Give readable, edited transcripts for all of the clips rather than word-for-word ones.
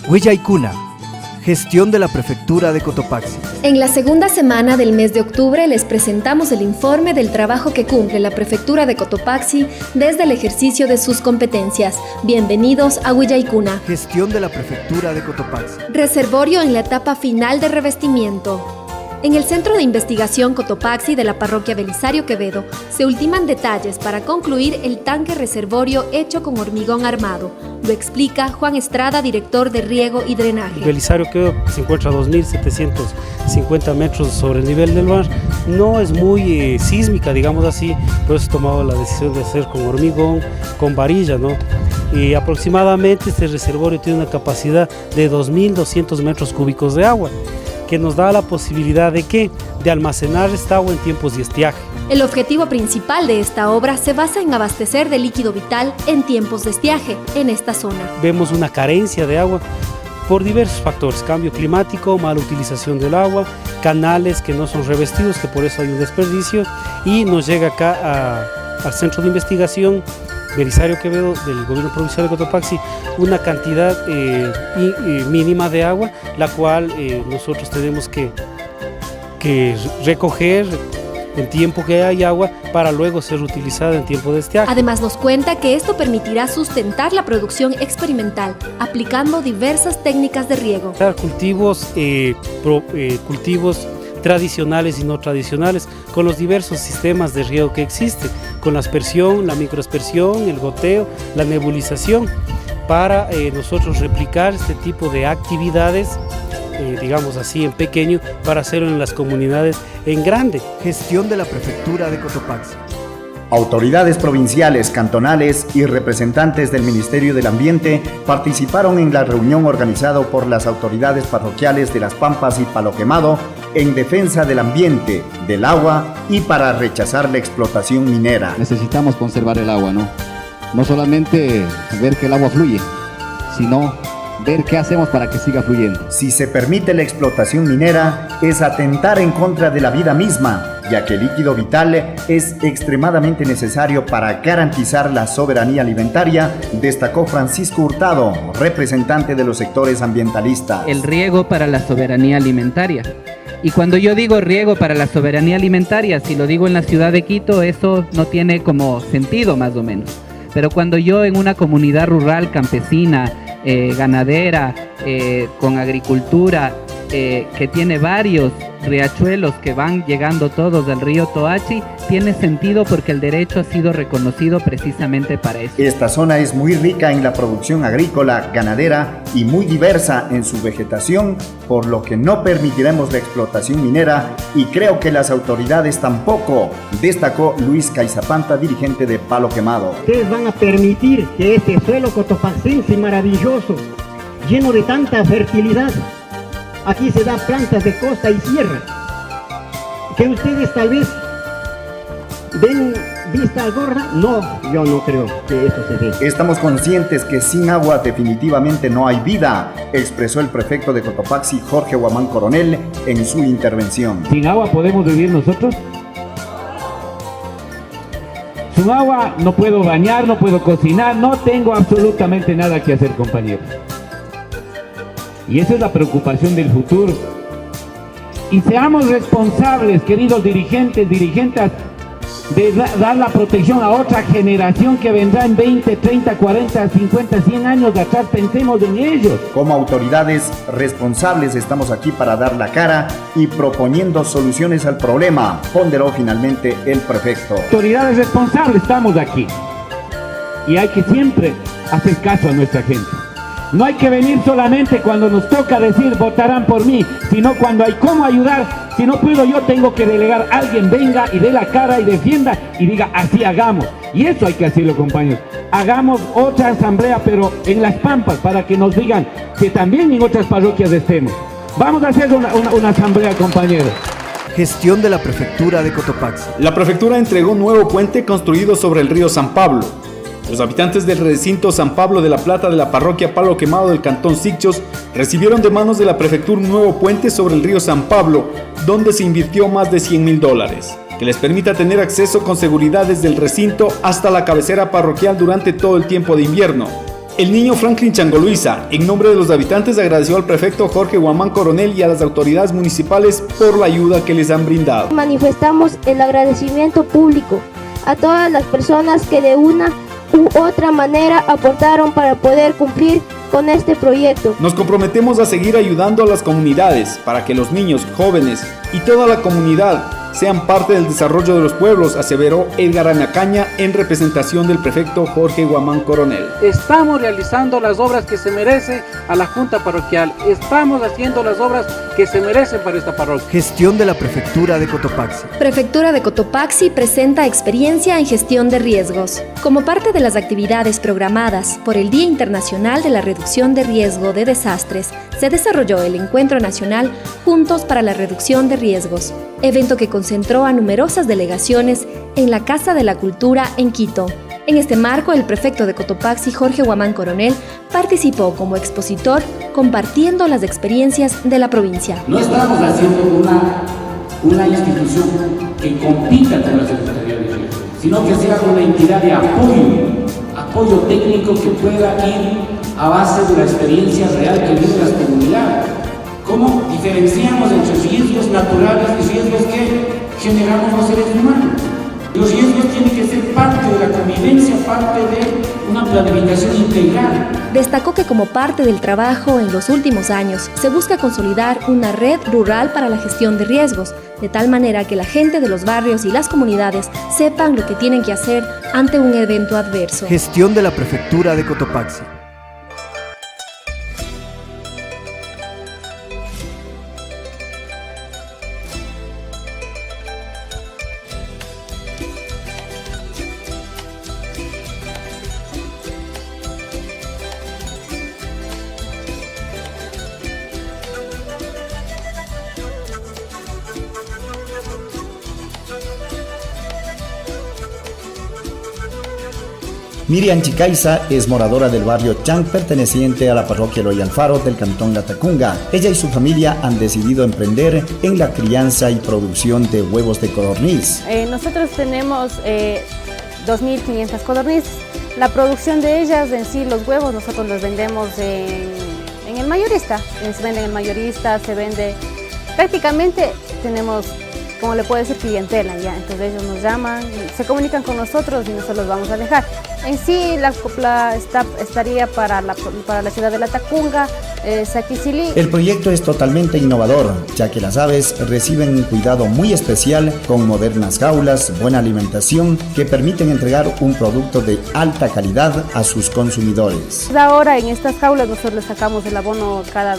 Huillaicuna, gestión de la Prefectura de Cotopaxi. En la segunda semana del mes de octubre les presentamos el informe del trabajo que cumple la Prefectura de Cotopaxi desde el ejercicio de sus competencias. Bienvenidos a Huillaicuna. Gestión de la Prefectura de Cotopaxi. Reservorio en la etapa final de revestimiento. En el Centro de Investigación Cotopaxi de la Parroquia Belisario Quevedo se ultiman detalles para concluir el tanque reservorio hecho con hormigón armado. Lo explica Juan Estrada, director de Riego y Drenaje. Belisario Quevedo se encuentra a 2.750 metros sobre el nivel del mar. No es muy sísmica, digamos así, por eso he tomado la decisión de hacer con hormigón, con varilla, ¿no? Y aproximadamente este reservorio tiene una capacidad de 2.200 metros cúbicos de agua, que nos da la posibilidad de ¿qué? De almacenar esta agua en tiempos de estiaje. El objetivo principal de esta obra se basa en abastecer de líquido vital en tiempos de estiaje en esta zona. Vemos una carencia de agua por diversos factores: cambio climático, mala utilización del agua, canales que no son revestidos, que por eso hay un desperdicio, y nos llega acá al Centro de Investigación Belisario Quevedo del Gobierno Provincial de Cotopaxi una cantidad mínima de agua, la cual nosotros tenemos que recoger en tiempo que hay agua para luego ser utilizada en tiempo de estiaje. Además nos cuenta que esto permitirá sustentar la producción experimental aplicando diversas técnicas de riego. Cultivos tradicionales y no tradicionales, con los diversos sistemas de riego que existen, con la aspersión, la microaspersión, el goteo, la nebulización, para nosotros replicar este tipo de actividades, digamos así, en pequeño, para hacerlo en las comunidades en grande. Gestión de la Prefectura de Cotopaxi. Autoridades provinciales, cantonales y representantes del Ministerio del Ambiente participaron en la reunión organizada por las autoridades parroquiales de Las Pampas y Palo Quemado en defensa del ambiente, del agua y para rechazar la explotación minera. Necesitamos conservar el agua, ¿no? No solamente ver que el agua fluye, sino ver qué hacemos para que siga fluyendo. Si se permite la explotación minera, es atentar en contra de la vida misma, ya que el líquido vital es extremadamente necesario para garantizar la soberanía alimentaria, destacó Francisco Hurtado, representante de los sectores ambientalistas. El riego para la soberanía alimentaria. Y cuando yo digo riego para la soberanía alimentaria, si lo digo en la ciudad de Quito, eso no tiene como sentido más o menos. Pero cuando yo en una comunidad rural, campesina, ganadera, con agricultura, que tiene varios riachuelos que van llegando todos del río Toachi, tiene sentido porque el derecho ha sido reconocido precisamente para eso. Esta zona es muy rica en la producción agrícola, ganadera y muy diversa en su vegetación, por lo que no permitiremos la explotación minera y creo que las autoridades tampoco, destacó Luis Caizapanta, dirigente de Palo Quemado. Ustedes van a permitir que este suelo cotopaxense maravilloso, lleno de tanta fertilidad, aquí se dan plantas de costa y sierra, que ustedes tal vez den vista gorda. No, yo no creo que eso se dé. Estamos conscientes que sin agua definitivamente no hay vida, expresó el prefecto de Cotopaxi, Jorge Guamán Coronel, en su intervención. ¿Sin agua podemos vivir nosotros? Sin agua no puedo bañar, no puedo cocinar, no tengo absolutamente nada que hacer, compañeros. Y esa es la preocupación del futuro. Y seamos responsables, queridos dirigentes, dirigentas, de dar la protección a otra generación que vendrá en 20, 30, 40, 50, 100 años de atrás. Pensemos en ellos. Como autoridades responsables estamos aquí para dar la cara y proponiendo soluciones al problema, ponderó finalmente el prefecto. Autoridades responsables estamos aquí. Y hay que siempre hacer caso a nuestra gente. No hay que venir solamente cuando nos toca decir votarán por mí, sino cuando hay cómo ayudar. Si no puedo yo, tengo que delegar a alguien, venga y dé la cara y defienda y diga así hagamos. Y eso hay que hacerlo, compañeros. Hagamos otra asamblea, pero en Las Pampas, para que nos digan que también en otras parroquias estemos. Vamos a hacer una asamblea, compañeros. Gestión de la Prefectura de Cotopaxi. La Prefectura entregó un nuevo puente construido sobre el río San Pablo. Los habitantes del recinto San Pablo de la Plata de la parroquia Palo Quemado del cantón Sicchos recibieron de manos de la prefectura un nuevo puente sobre el río San Pablo, donde se invirtió más de $100,000. que les permita tener acceso con seguridad desde el recinto hasta la cabecera parroquial durante todo el tiempo de invierno. El niño Franklin Changoluisa, en nombre de los habitantes, agradeció al prefecto Jorge Guamán Coronel y a las autoridades municipales por la ayuda que les han brindado. Manifestamos el agradecimiento público a todas las personas que de una u otra manera aportaron para poder cumplir con este proyecto. Nos comprometemos a seguir ayudando a las comunidades para que los niños, jóvenes y toda la comunidad sean parte del desarrollo de los pueblos, aseveró Edgar Anacaña en representación del prefecto Jorge Guamán Coronel. Estamos realizando las obras que se merece a la Junta Parroquial, estamos haciendo las obras que se merecen para esta parroquia. Gestión de la Prefectura de Cotopaxi. Prefectura de Cotopaxi presenta experiencia en gestión de riesgos. Como parte de las actividades programadas por el Día Internacional de la Reducción de Riesgo de Desastres, se desarrolló el Encuentro Nacional Juntos para la Reducción de Riesgos, evento que concentró a numerosas delegaciones en la Casa de la Cultura en Quito. En este marco, el prefecto de Cotopaxi, Jorge Guamán Coronel, participó como expositor compartiendo las experiencias de la provincia. No estamos haciendo una institución que compita con la Secretaría de Riesgo, sino que sea una entidad de apoyo técnico que pueda ir a base de la experiencia real que viven las comunidades. ¿Cómo diferenciamos entre riesgos naturales y riesgos que generamos los seres humanos? Los riesgos tienen que ser parte de la convivencia, parte de una planificación integral. Destacó que como parte del trabajo en los últimos años, se busca consolidar una red rural para la gestión de riesgos, de tal manera que la gente de los barrios y las comunidades sepan lo que tienen que hacer ante un evento adverso. Gestión de la Prefectura de Cotopaxi. Miriam Chicaiza es moradora del barrio Chang, perteneciente a la parroquia Eloy Alfaro del cantón Latacunga. Ella y su familia han decidido emprender en la crianza y producción de huevos de codorniz. Nosotros tenemos 2.500 codornices. La producción de ellas, en sí, los huevos, nosotros los vendemos en el mayorista. Se vende en el mayorista, se vende... Prácticamente tenemos, como le puedo decir, clientela ya. Entonces ellos nos llaman, se comunican con nosotros y nosotros los vamos a dejar. En sí, la copla estaría para la ciudad de Latacunga, Saquicilí. El proyecto es totalmente innovador, ya que las aves reciben un cuidado muy especial con modernas jaulas, buena alimentación, que permiten entregar un producto de alta calidad a sus consumidores. Ahora en estas jaulas nosotros les sacamos el abono cada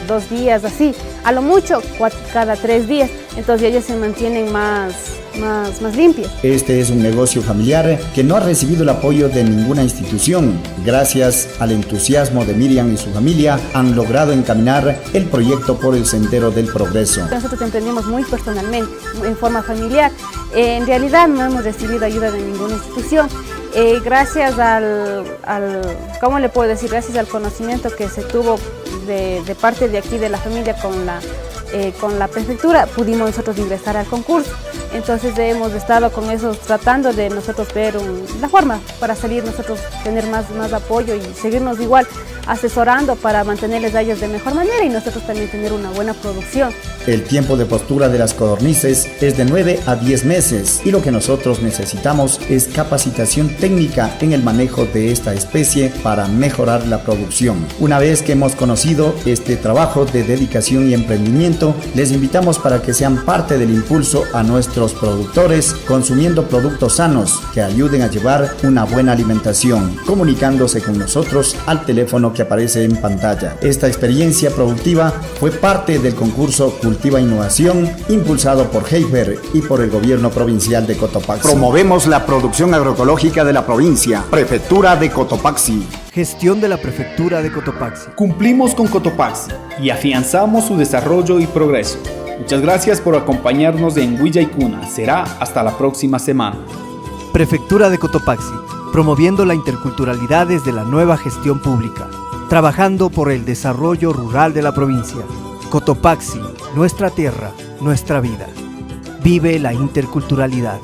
2 días, así, a lo mucho cada 3 días, entonces ellos se mantienen más limpios. Este es un negocio familiar que no ha recibido el apoyo de ninguna institución. Gracias al entusiasmo de Miriam y su familia, han logrado encaminar el proyecto por el sendero del progreso. Nosotros emprendimos muy personalmente, en forma familiar. En realidad no hemos recibido ayuda de ninguna institución. Gracias ¿cómo le puedo decir? Gracias al conocimiento que se tuvo de parte de aquí de la familia con la prefectura, pudimos nosotros ingresar al concurso. Entonces hemos estado con eso, tratando de nosotros ver la forma para salir nosotros, tener más apoyo y seguirnos igual asesorando para mantenerles a ellos de mejor manera y nosotros también tener una buena producción. El tiempo de postura de las codornices es de 9 a 10 meses y lo que nosotros necesitamos es capacitación técnica en el manejo de esta especie para mejorar la producción. Una vez que hemos conocido este trabajo de dedicación y emprendimiento, les invitamos para que sean parte del impulso a nuestros productores consumiendo productos sanos que ayuden a llevar una buena alimentación, comunicándose con nosotros al teléfono que aparece en pantalla. Esta experiencia productiva fue parte del concurso Cultiva Innovación, impulsado por Heifer y por el gobierno provincial de Cotopaxi. Promovemos la producción agroecológica de la provincia. Prefectura de Cotopaxi. Gestión de la Prefectura de Cotopaxi. Cumplimos con Cotopaxi y afianzamos su desarrollo y progreso. Muchas gracias por acompañarnos en Huilla y Cuna. Será hasta la próxima semana. Prefectura de Cotopaxi, promoviendo la interculturalidad desde la nueva gestión pública, trabajando por el desarrollo rural de la provincia. Cotopaxi, nuestra tierra, nuestra vida. Vive la interculturalidad.